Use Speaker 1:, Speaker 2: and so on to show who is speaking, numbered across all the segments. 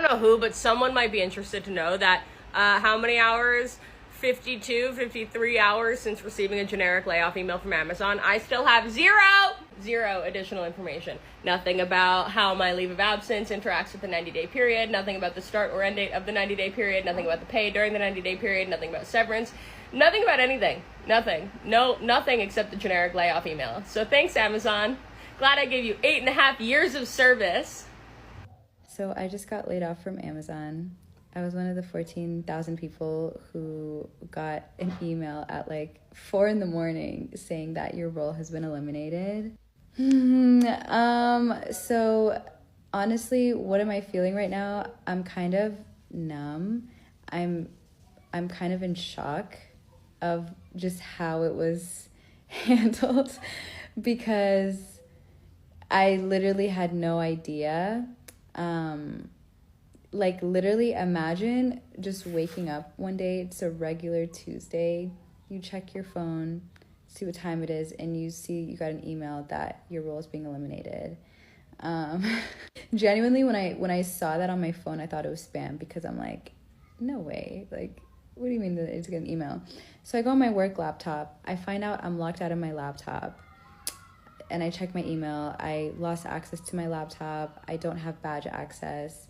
Speaker 1: know who, but someone might be interested to know that how many hours? 52, 53 hours since receiving a generic layoff email from Amazon. I still have zero additional information. Nothing about how my leave of absence interacts with the 90-day period, nothing about the start or end date of the 90-day period, nothing about the pay during the 90-day period, nothing about severance, nothing about anything. Nothing except the generic layoff email. So thanks, Amazon. Glad I gave you 8.5 years of service.
Speaker 2: So I just got laid off from Amazon. I was one of the 14,000 people who got an email at like 4 a.m. saying that your role has been eliminated. So honestly, what am I feeling right now? I'm kind of numb. I'm kind of in shock of just how it was handled because I literally had no idea. Like literally imagine just waking up one day, it's a regular Tuesday, you check your phone, see what time it is, and you see you got an email that your role is being eliminated. Genuinely, when I saw that on my phone, I thought it was spam because I'm like, no way, like, what do you mean that it's an email? So I go on my work laptop, I find out I'm locked out of my laptop, and I check my email, I lost access to my laptop, I don't have badge access,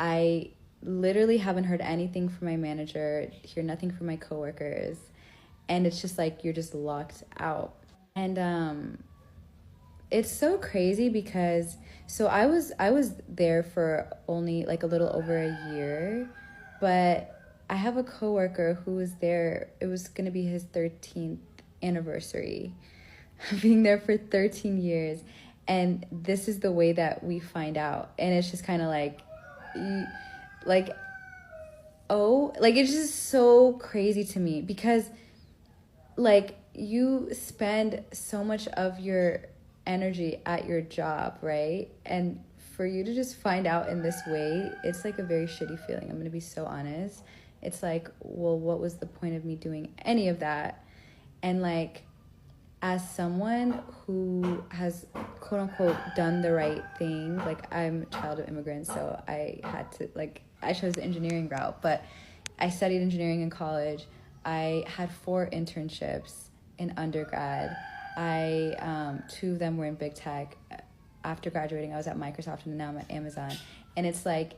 Speaker 2: I literally haven't heard anything from my manager, hear nothing from my coworkers, and it's just like you're just locked out. And it's so crazy because so I was there for only like a little over a year, but I have a coworker who was there. It was gonna be his 13th anniversary, being there for 13 years, and this is the way that we find out, and it's just kind of like. It's just so crazy to me because like you spend so much of your energy at your job, right? And for you to just find out in this way, it's like a very shitty feeling. I'm gonna be so honest. It's like, well, what was the point of me doing any of that? And like, as someone who has quote unquote done the right thing, like I'm a child of immigrants, so I had to I chose the engineering route, but I studied engineering in college. I had 4 internships in undergrad. I 2 of them were in big tech. After graduating, I was at Microsoft, and now I'm at Amazon. And it's like,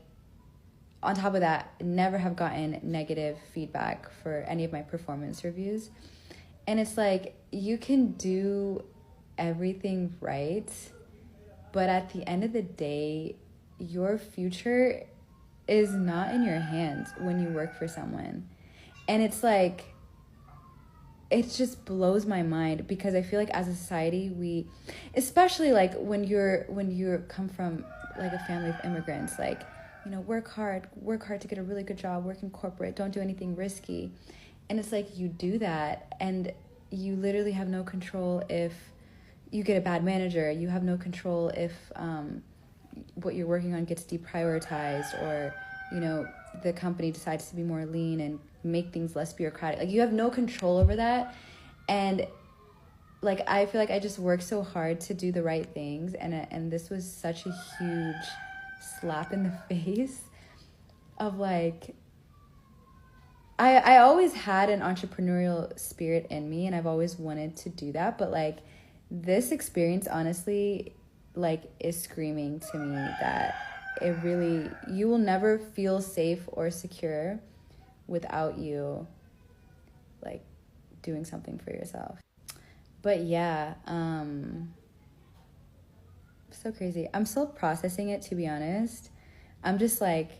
Speaker 2: on top of that, never have gotten negative feedback for any of my performance reviews. And it's like, you can do everything right, but at the end of the day, your future is not in your hands when you work for someone. And it's like, it just blows my mind because I feel like as a society, we, especially like when you come from like a family of immigrants, like, you know, work hard to get a really good job, work in corporate, don't do anything risky. And it's like you do that and you literally have no control if you get a bad manager. You have no control if what you're working on gets deprioritized, or, you know, the company decides to be more lean and make things less bureaucratic. Like you have no control over that. And like I feel like I just worked so hard to do the right things, and this was such a huge slap in the face of like, I always had an entrepreneurial spirit in me, and I've always wanted to do that, but like this experience honestly like is screaming to me that it really, you will never feel safe or secure without you like doing something for yourself. But yeah, so crazy. I'm still processing it, to be honest. I'm just like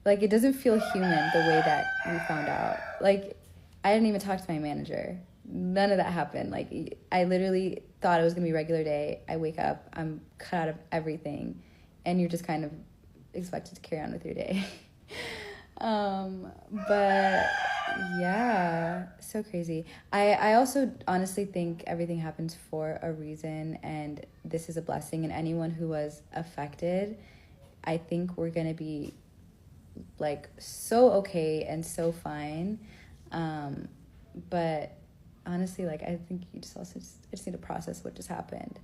Speaker 2: it doesn't feel human the way that we found out. Like, I didn't even talk to my manager. None of that happened. Like, I literally thought it was gonna be a regular day. I wake up, I'm cut out of everything, and you're just kind of expected to carry on with your day. But yeah, so crazy. I also honestly think everything happens for a reason, and this is a blessing. And anyone who was affected, I think we're gonna be like so okay and so fine. But honestly, like I think you just also just need to process what just happened.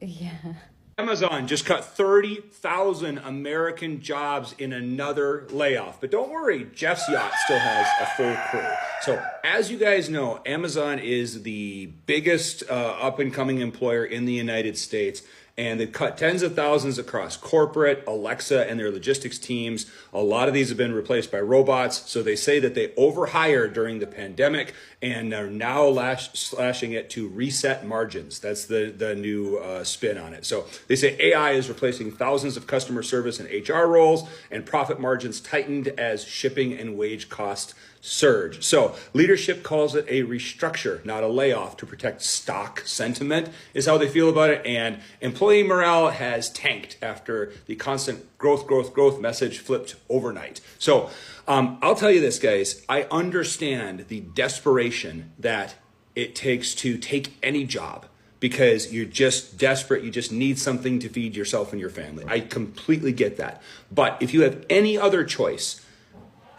Speaker 2: Yeah.
Speaker 3: Amazon just cut 30,000 American jobs in another layoff. But don't worry, Jeff's yacht still has a full crew. So as you guys know, Amazon is the biggest up-and-coming employer in the United States. And they've cut tens of thousands across corporate, Alexa, and their logistics teams. A lot of these have been replaced by robots. So they say that they overhired during the pandemic and are now slashing it to reset margins. That's the new spin on it. So they say AI is replacing thousands of customer service and HR roles, and profit margins tightened as shipping and wage costs surge. So leadership calls it a restructure, not a layoff, to protect stock sentiment is how they feel about it. And employee morale has tanked after the constant growth message flipped overnight. So I'll tell you this, guys, I understand the desperation that it takes to take any job because you're just desperate. You just need something to feed yourself and your family. I completely get that. But if you have any other choice,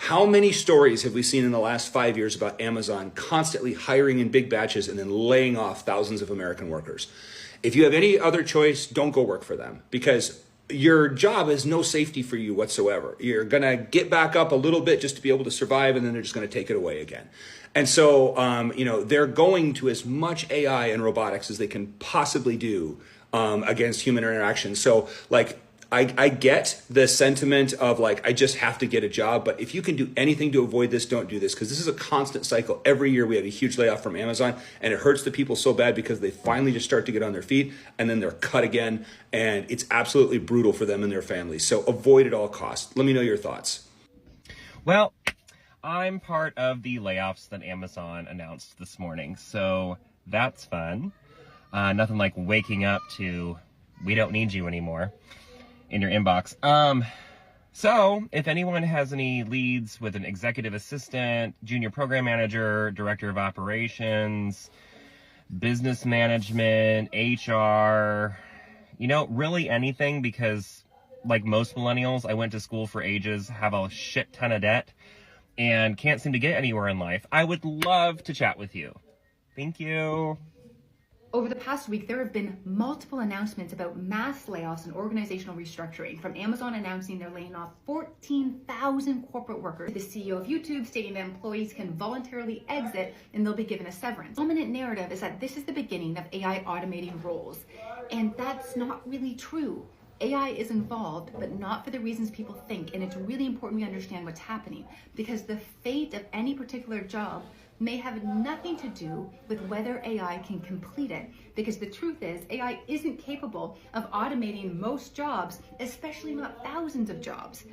Speaker 3: how many stories have we seen in the last 5 years about Amazon constantly hiring in big batches and then laying off thousands of American workers? If you have any other choice, don't go work for them because your job is no safety for you whatsoever. You're going to get back up a little bit just to be able to survive, and then they're just going to take it away again. And so, they're going to as much AI and robotics as they can possibly do against human interaction. So, I get the sentiment of I just have to get a job, but if you can do anything to avoid this, don't do this because this is a constant cycle. Every year we have a huge layoff from Amazon and it hurts the people so bad because they finally just start to get on their feet and then they're cut again and it's absolutely brutal for them and their families. So avoid at all costs. Let me know your thoughts.
Speaker 4: Well, I'm part of the layoffs that Amazon announced this morning, so that's fun. Nothing like waking up to, we don't need you anymore in your inbox. So if anyone has any leads with an executive assistant, junior program manager, director of operations, business management, HR, really anything, because like most millennials, I went to school for ages, have a shit ton of debt, and can't seem to get anywhere in life, I would love to chat with you. Thank you.
Speaker 5: Over the past week, there have been multiple announcements about mass layoffs and organizational restructuring, from Amazon announcing they're laying off 14,000 corporate workers, to the CEO of YouTube stating that employees can voluntarily exit and they'll be given a severance. The dominant narrative is that this is the beginning of AI automating roles, and that's not really true. AI is involved, but not for the reasons people think, and it's really important we understand what's happening, because the fate of any particular job may have nothing to do with whether AI can complete it, because the truth is AI isn't capable of automating most jobs, especially not thousands of jobs.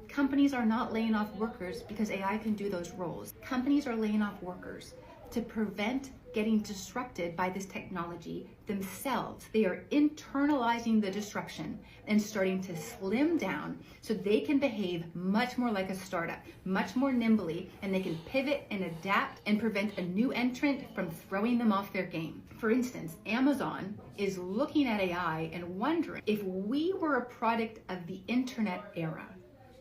Speaker 5: Companies are not laying off workers because AI can do those roles. Companies are laying off workers to prevent getting disrupted by this technology themselves. They are internalizing the disruption and starting to slim down so they can behave much more like a startup, much more nimbly, and they can pivot and adapt and prevent a new entrant from throwing them off their game. For instance, Amazon is looking at AI and wondering, if we were a product of the internet era,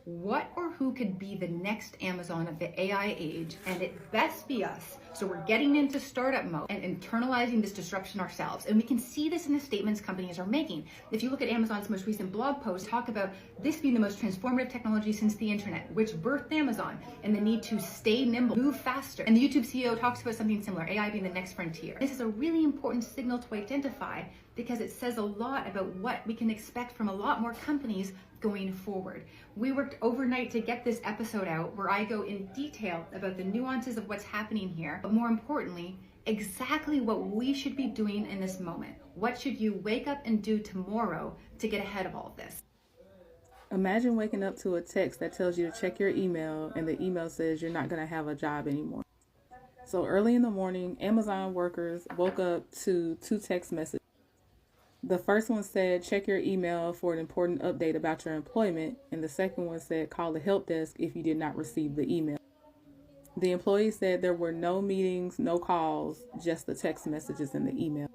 Speaker 5: what or who could be the next Amazon of the AI age? And it best be us. So we're getting into startup mode and internalizing this disruption ourselves. And we can see this in the statements companies are making. If you look at Amazon's most recent blog post, talk about this being the most transformative technology since the internet, which birthed Amazon, and the need to stay nimble, move faster. And the YouTube CEO talks about something similar, AI being the next frontier. This is a really important signal to identify because it says a lot about what we can expect from a lot more companies going forward. We worked overnight to get this episode out where I go in detail about the nuances of what's happening here, but more importantly, exactly what we should be doing in this moment. What should you wake up and do tomorrow to get ahead of all of this?
Speaker 6: Imagine waking up to a text that tells you to check your email, and the email says you're not going to have a job anymore. So early in the morning, Amazon workers woke up to 2 text messages. The first one said, check your email for an important update about your employment. And the second one said, call the help desk if you did not receive the email. The employee said there were no meetings, no calls, just the text messages in the email.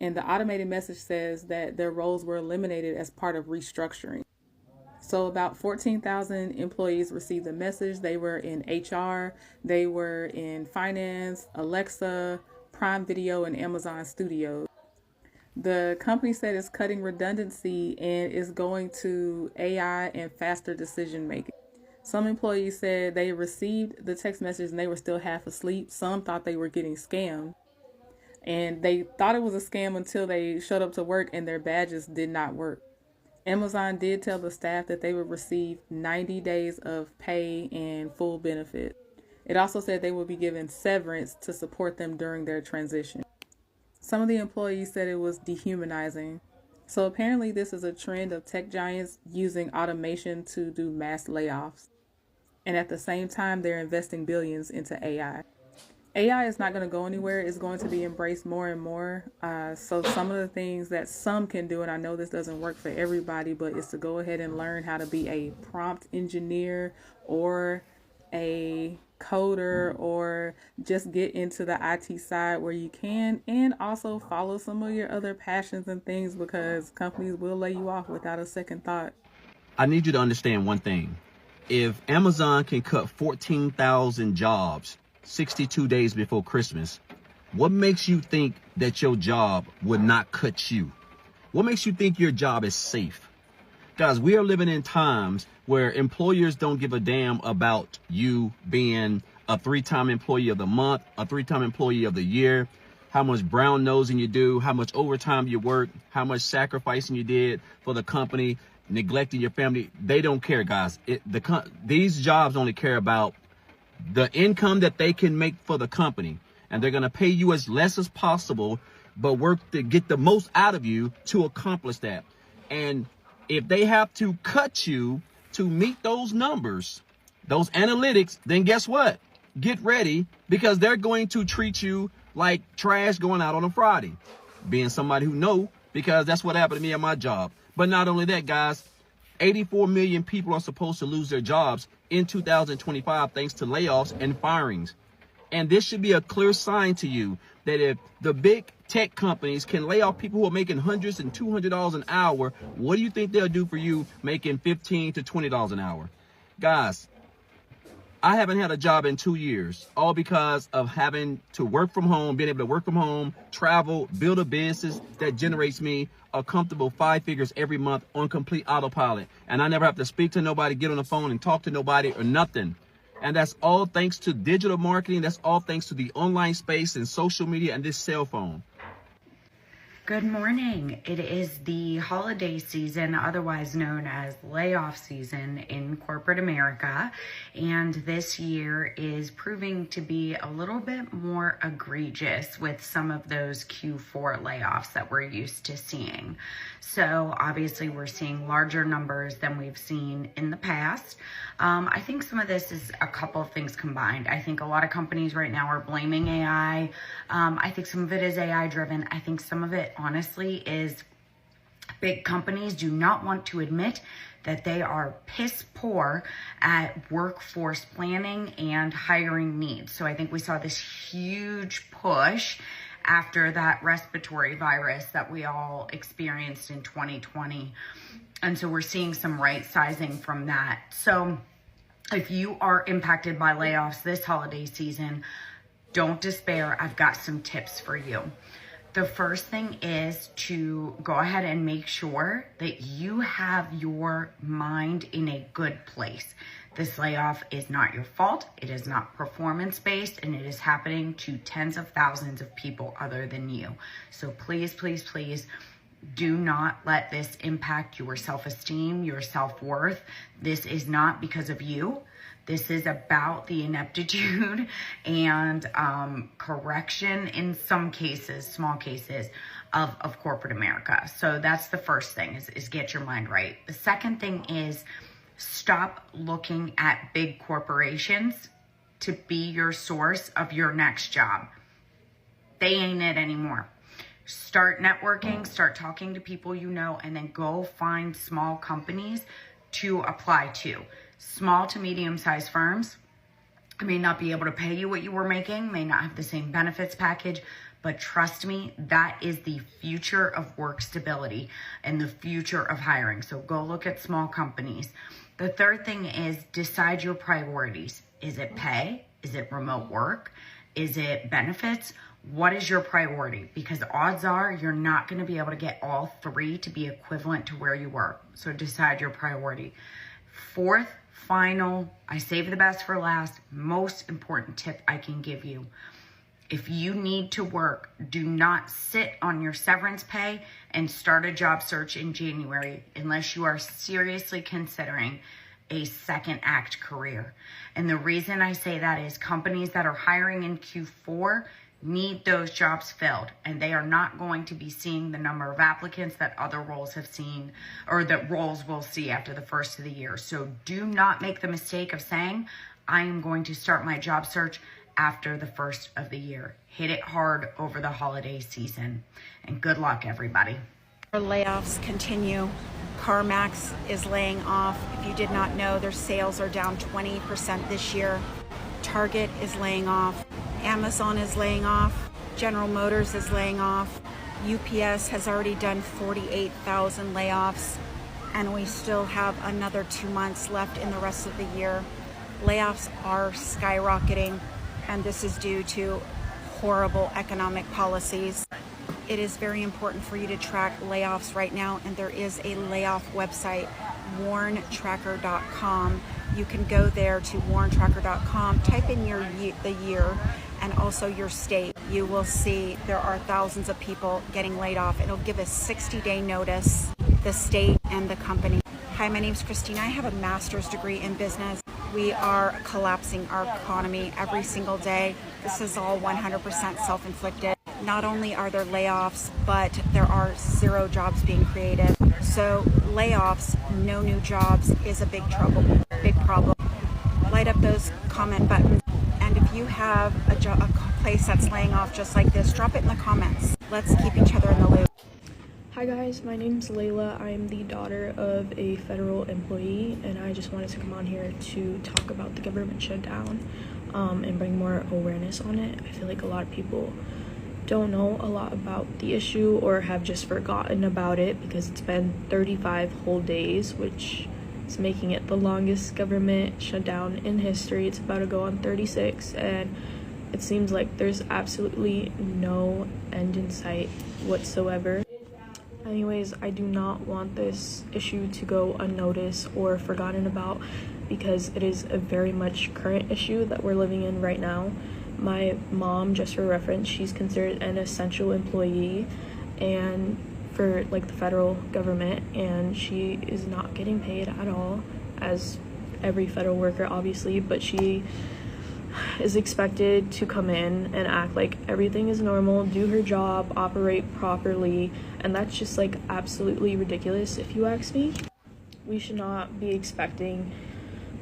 Speaker 6: And the automated message says that their roles were eliminated as part of restructuring. So about 14,000 employees received the message. They were in HR, they were in finance, Alexa, Prime Video, and Amazon Studios. The company said it's cutting redundancy and is going to AI and faster decision making. Some employees said they received the text message and they were still half asleep. Some thought they were getting scammed. And they thought it was a scam until they showed up to work and their badges did not work. Amazon did tell the staff that they would receive 90 days of pay and full benefit. It also said they would be given severance to support them during their transition. Some of the employees said it was dehumanizing. So apparently this is a trend of tech giants using automation to do mass layoffs. And at the same time, they're investing billions into AI. AI is not going to go anywhere. It's going to be embraced more and more. So some of the things that some can do, and I know this doesn't work for everybody, but it's to go ahead and learn how to be a prompt engineer or a coder, or just get into the IT side where you can, and also follow some of your other passions and things, because companies will lay you off without a second thought.
Speaker 7: I need you to understand one thing. If Amazon can cut 14,000 jobs 62 days before Christmas, what makes you think that your job would not cut you? What makes you think your job is safe? Guys, we are living in times where employers don't give a damn about you being a 3-time employee of the month, a 3-time employee of the year, how much brown nosing you do, how much overtime you work, how much sacrificing you did for the company, neglecting your family. They don't care, guys. These jobs only care about the income that they can make for the company, and they're going to pay you as less as possible, but work to get the most out of you to accomplish that. And if they have to cut you to meet those numbers, those analytics, then guess what? Get ready, because they're going to treat you like trash going out on a Friday. Being somebody who know, because that's what happened to me at my job. But not only that, guys, 84 million people are supposed to lose their jobs in 2025 thanks to layoffs and firings. And this should be a clear sign to you that if the big tech companies can lay off people who are making hundreds and $200 an hour, what do you think they'll do for you making $15 to $20 an hour? Guys, I haven't had a job in 2 years, all because of having to work from home, being able to work from home, travel, build a business that generates me a comfortable 5 figures every month on complete autopilot. And I never have to speak to nobody, get on the phone and talk to nobody or nothing. And that's all thanks to digital marketing. That's all thanks to the online space and social media and this cell phone.
Speaker 8: Good morning. It is the holiday season, otherwise known as layoff season in corporate America. And this year is proving to be a little bit more egregious with some of those Q4 layoffs that we're used to seeing. So obviously we're seeing larger numbers than we've seen in the past. I think some of this is a couple of things combined. I think a lot of companies right now are blaming AI. I think some of it is AI driven. I think some of it honestly is big companies do not want to admit that they are piss poor at workforce planning and hiring needs. So I think we saw this huge push after that respiratory virus that we all experienced in 2020. And so we're seeing some right sizing from that. So if you are impacted by layoffs this holiday season, don't despair. I've got some tips for you. The first thing is to go ahead and make sure that you have your mind in a good place. This layoff is not your fault. It is not performance-based, and it is happening to tens of thousands of people other than you. So please, please, please do not let this impact your self-esteem, your self-worth. This is not because of you. This is about the ineptitude and correction in some cases, small cases, of corporate America. So that's the first thing is get your mind right. The second thing is stop looking at big corporations to be your source of your next job. They ain't it anymore. Start networking, start talking to people you know, and then go find small companies to apply to. Small to medium-sized firms may not be able to pay you what you were making, may not have the same benefits package, but trust me, that is the future of work stability and the future of hiring. So go look at small companies. The third thing is decide your priorities. Is it pay? Is it remote work? Is it benefits? What is your priority? Because odds are you're not going to be able to get all three to be equivalent to where you were. So decide your priority. Fourth, final, I save the best for last, most important tip I can give you. If you need to work, do not sit on your severance pay and start a job search in January unless you are seriously considering a second act career. And the reason I say that is companies that are hiring in Q4 need those jobs filled, and they are not going to be seeing the number of applicants that other roles have seen, or that roles will see after the first of the year. So do not make the mistake of saying, I am going to start my job search after the first of the year. Hit it hard over the holiday season, and good luck, everybody.
Speaker 9: Our layoffs continue. CarMax is laying off. If you did not know, their sales are down 20% this year. Target is laying off. Amazon is laying off. General Motors is laying off. UPS has already done 48,000 layoffs, and we still have another 2 months left in the rest of the year. Layoffs are skyrocketing, and this is due to horrible economic policies. It is very important for you to track layoffs right now, and there is a layoff website, warntracker.com. You can go there to warntracker.com, type in the year and also your state. You will see there are thousands of people getting laid off. It'll give a 60-day notice, the state and the company. Hi, my name's Christina. I have a master's degree in business. We are collapsing our economy every single day. This is all 100% self-inflicted. Not only are there layoffs, but there are 0 jobs being created. So layoffs, no new jobs is a big problem. Light up those comment buttons. And if you have a place that's laying off just like this, drop it in the comments. Let's keep each other in the loop.
Speaker 10: Hi guys, my name's Layla. I'm the daughter of a federal employee, and I just wanted to come on here to talk about the government shutdown and bring more awareness on it. I feel like a lot of people don't know a lot about the issue or have just forgotten about it because it's been 35 whole days, which is making it the longest government shutdown in history. It's about to go on 36, and it seems like there's absolutely no end in sight whatsoever. Anyways, I do not want this issue to go unnoticed or forgotten about because it is a very much current issue that we're living in right now. My mom, just for reference, she's considered an essential employee and for like the federal government, and she is not getting paid at all, as every federal worker obviously, but she is expected to come in and act like everything is normal, do her job, operate properly, and that's just like absolutely ridiculous if you ask me. We should not be expecting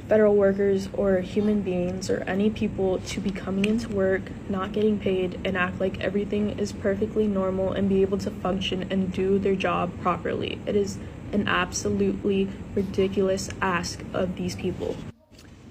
Speaker 10: federal workers or human beings or any people to be coming into work, not getting paid, and act like everything is perfectly normal and be able to function and do their job properly. It is an absolutely ridiculous ask of these people.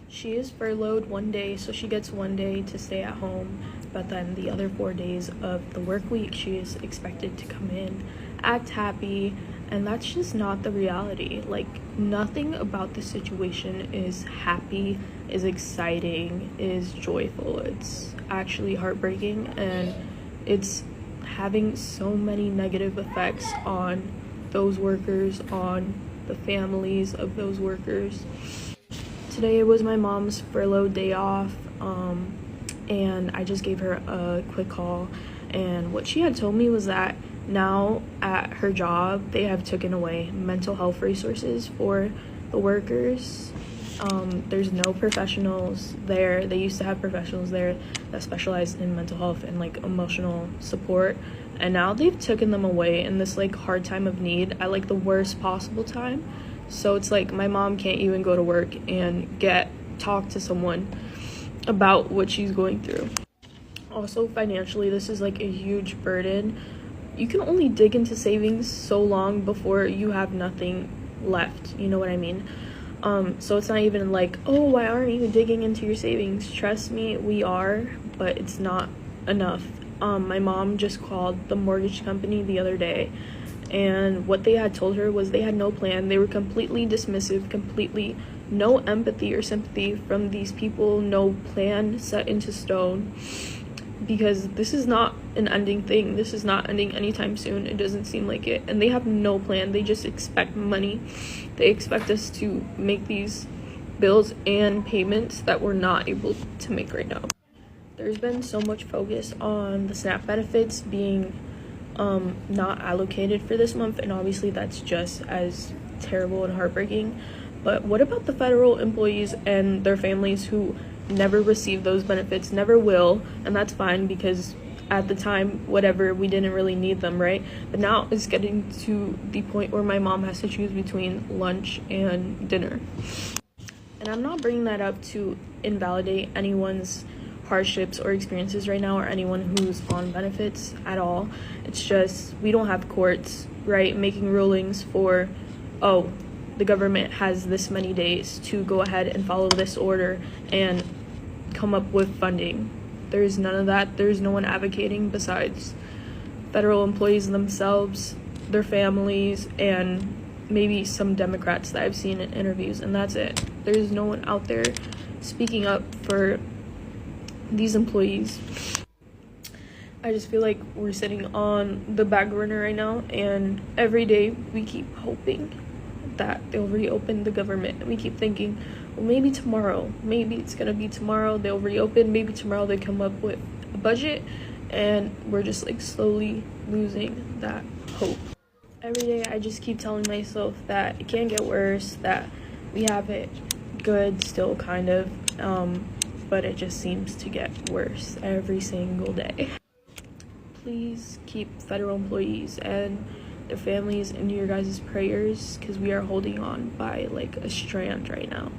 Speaker 10: She is furloughed 1 day, so she gets 1 day to stay at home, but then the other 4 days of the work week, she is expected to come in, act happy, and that's just not the reality. Like, nothing about the situation is happy, is exciting, is joyful. It's actually heartbreaking, and it's having so many negative effects on those workers, on the families of those workers. Today was my mom's furlough day off, and I just gave her a quick call, and what she had told me was that now at her job they have taken away mental health resources for the workers. There's no professionals there. They used to have professionals there that specialized in mental health and like emotional support, and now they've taken them away in this like hard time of need at like the worst possible time. So it's like my mom can't even go to work and talk to someone about what she's going through. Also, financially, this is like a huge burden. You can only dig into savings so long before you have nothing left, you know what I mean? So it's not even like, oh, why aren't you digging into your savings? Trust me, we are, but it's not enough. My mom just called the mortgage company the other day, and what they had told her was they had no plan. They were completely dismissive, completely no empathy or sympathy from these people, no plan set into stone. because this is not an ending thing. This is not ending anytime soon. It doesn't seem like it. And they have no plan. They just expect money. They expect us to make these bills and payments that we're not able to make right now. There's been so much focus on the SNAP benefits being not allocated for this month, and obviously that's just as terrible and heartbreaking. But what about the federal employees and their families who never receive those benefits, never will, and that's fine because at the time, whatever, we didn't really need them, right? But now it's getting to the point where my mom has to choose between lunch and dinner. And I'm not bringing that up to invalidate anyone's hardships or experiences right now, or anyone who's on benefits at all. It's just we don't have courts, right, making rulings for, oh, the government has this many days to go ahead and follow this order and come up with funding. There's none of that. There's no one advocating besides federal employees themselves, their families, and maybe some Democrats that I've seen in interviews, and that's it. There's no one out there speaking up for these employees. I just feel like we're sitting on the back burner right now, and every day we keep hoping that they'll reopen the government. And we keep thinking, well, maybe tomorrow, maybe it's gonna be tomorrow they'll reopen, maybe tomorrow they come up with a budget, and we're just like slowly losing that hope. Every day I just keep telling myself that it can't get worse, that we have it good still, kind of, but it just seems to get worse every single day. Please keep federal employees and their families in your guys' prayers, because we are holding on by like a strand right now.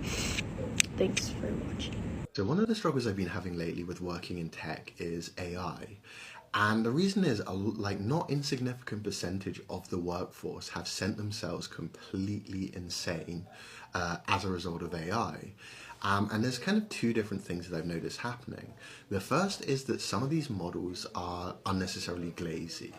Speaker 10: Thanks for watching.
Speaker 11: So one of the struggles I've been having lately with working in tech is AI. And the reason is a not insignificant percentage of the workforce have sent themselves completely insane as a result of AI. And there's kind of two different things that I've noticed happening. The first is that some of these models are unnecessarily glazy.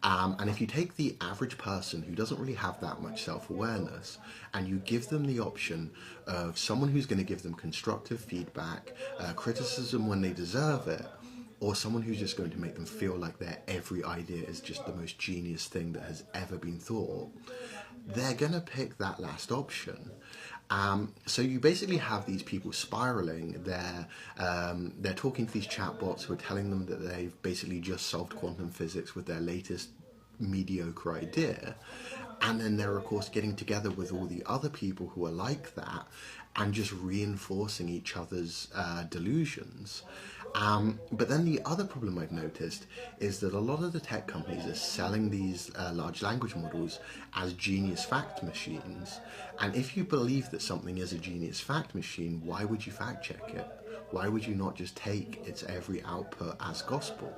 Speaker 11: And if you take the average person who doesn't really have that much self-awareness and you give them the option of someone who's going to give them constructive feedback, criticism when they deserve it, or someone who's just going to make them feel like their every idea is just the most genius thing that has ever been thought, they're going to pick that last option. So you basically have these people spiraling. They're talking to these chatbots who are telling them that they've basically just solved quantum physics with their latest mediocre idea. And then they're, of course, getting together with all the other people who are like that and just reinforcing each other's delusions. But then the other problem I've noticed is that a lot of the tech companies are selling these large language models as genius fact machines. And if you believe that something is a genius fact machine, why would you fact check it? Why would you not just take its every output as gospel?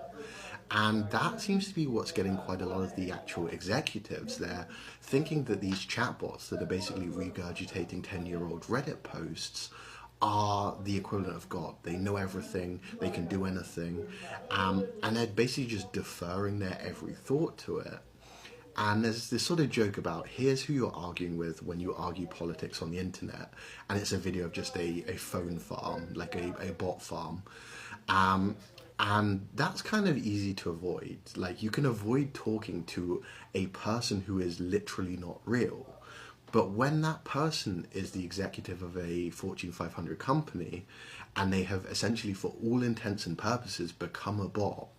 Speaker 11: And that seems to be what's getting quite a lot of the actual executives. They're thinking that these chatbots that are basically regurgitating 10-year-old Reddit posts are the equivalent of God. They know everything, they can do anything, and they're basically just deferring their every thought to it. And there's this sort of joke about, here's who you're arguing with when you argue politics on the internet, and it's a video of just a phone farm, like a bot farm. And that's kind of easy to avoid. Like, you can avoid talking to a person who is literally not real. But when that person is the executive of a Fortune 500 company, and they have essentially, for all intents and purposes, become a bot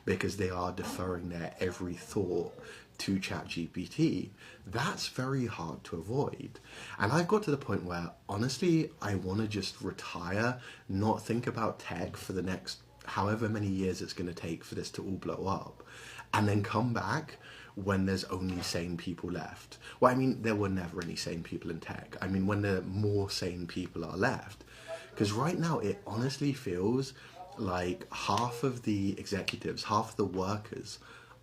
Speaker 11: because they are deferring their every thought to ChatGPT, that's very hard to avoid. And I've got to the point where, honestly, I want to just retire, not think about tech for the next however many years it's going to take for this to all blow up, and then come back when there's only sane people left. Well, I mean, there were never any sane people in tech. I mean, when the more sane people are left. Because right now, it honestly feels like half of the executives, half of the workers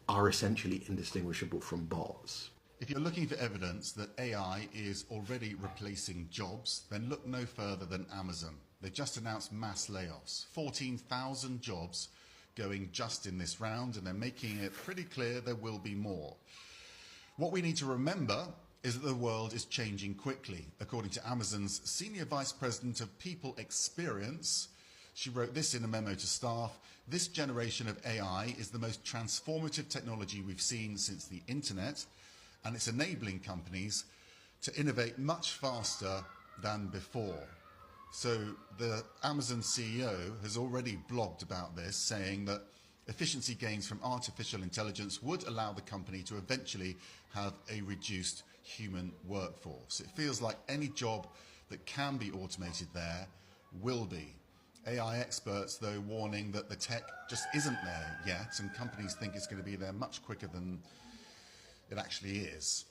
Speaker 11: are essentially indistinguishable from bots.
Speaker 12: If you're looking for evidence that AI is already replacing jobs, then look no further than Amazon. They just announced mass layoffs, 14,000 jobs going just in this round, and they're making it pretty clear there will be more. What we need to remember is that the world is changing quickly. According to Amazon's Senior Vice President of People Experience, She wrote this in a memo to staff: "This generation of AI is the most transformative technology we've seen since the internet, and it's enabling companies to innovate much faster than before." So the Amazon CEO has already blogged about this, saying that efficiency gains from artificial intelligence would allow the company to eventually have a reduced human workforce. It feels like any job that can be automated there will be. AI experts, though, warning that the tech just isn't there yet, and companies think it's going to be there much quicker than it actually is.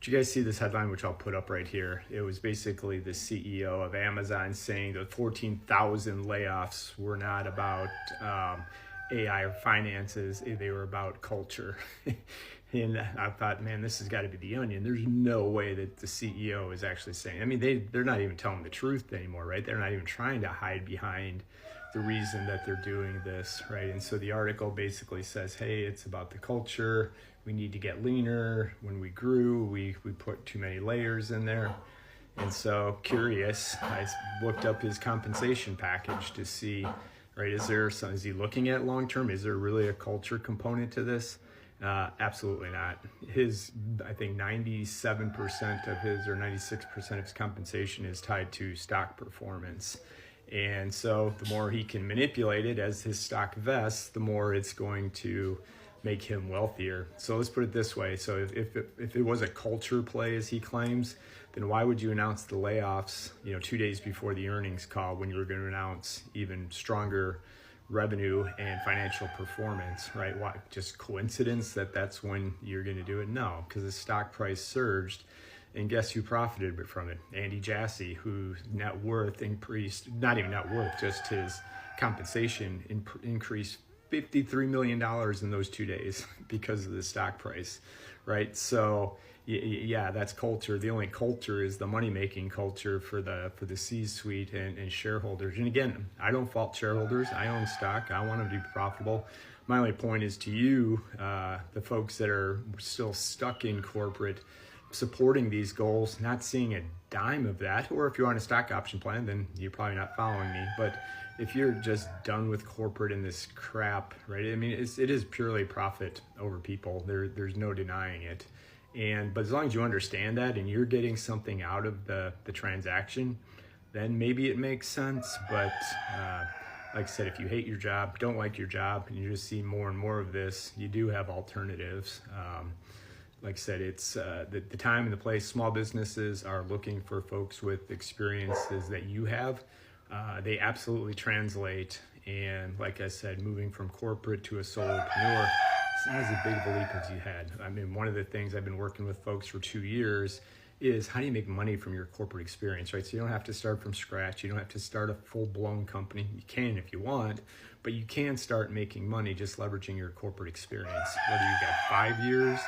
Speaker 13: Did you guys see this headline, which I'll put up right here? It was basically the CEO of Amazon saying that 14,000 layoffs were not about AI or finances, they were about culture. And I thought, man, this has got to be The Onion. There's no way that the CEO is actually saying, I mean, they're not even telling the truth anymore, right? They're not even trying to hide behind the reason that they're doing this, right? And so the article basically says, hey, it's about the culture. We need to get leaner. When we grew, we put too many layers in there. And so curious, I looked up his compensation package to see, right, is he looking at long-term? Is there really a culture component to this? Absolutely not. I think 97% of his or 96% of his compensation is tied to stock performance. And so the more he can manipulate it as his stock vests, the more it's going to make him wealthier. So let's put it this way. So if it was a culture play, as he claims, then why would you announce the layoffs, 2 days before the earnings call when you were going to announce even stronger revenue and financial performance, right? Why? Just coincidence that that's when you're going to do it? No, because the stock price surged, and guess who profited from it? Andy Jassy, whose net worth increased, not even net worth, just his compensation increased $53 million in those 2 days because of the stock price, right? So yeah, that's culture. The only culture is the money-making culture for the C-suite and shareholders. And again, I don't fault shareholders. I own stock. I want them to be profitable. My only point is to you, the folks that are still stuck in corporate, supporting these goals, not seeing a dime of that, or if you're on a stock option plan, then you're probably not following me. But if you're just done with corporate and this crap, right? I mean, it is purely profit over people. There's no denying it. But as long as you understand that and you're getting something out of the transaction, then maybe it makes sense. But like I said, if you hate your job, don't like your job, and you just see more and more of this, you do have alternatives. Like I said, it's the time and the place. Small businesses are looking for folks with experiences that you have. They absolutely translate. And like I said, moving from corporate to a solopreneur, it's not as big of a leap as you had. I mean, one of the things I've been working with folks for 2 years is how do you make money from your corporate experience, right? So you don't have to start from scratch. You don't have to start a full-blown company. You can if you want, but you can start making money just leveraging your corporate experience. Whether you got 5 years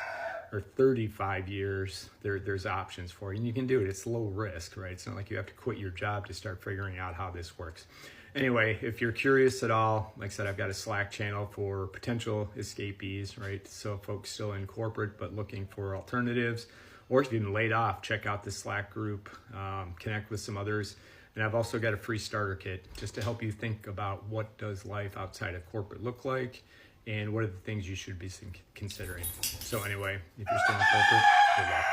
Speaker 13: or 35 years, there's options for you. And you can do it. It's low risk, right? It's not like you have to quit your job to start figuring out how this works. Anyway, if you're curious at all, like I said, I've got a Slack channel for potential escapees, right? So folks still in corporate but looking for alternatives. Or if you've been laid off, check out the Slack group, connect with some others. And I've also got a free starter kit just to help you think about what does life outside of corporate look like and what are the things you should be considering. So anyway, if you're still in corporate, good luck.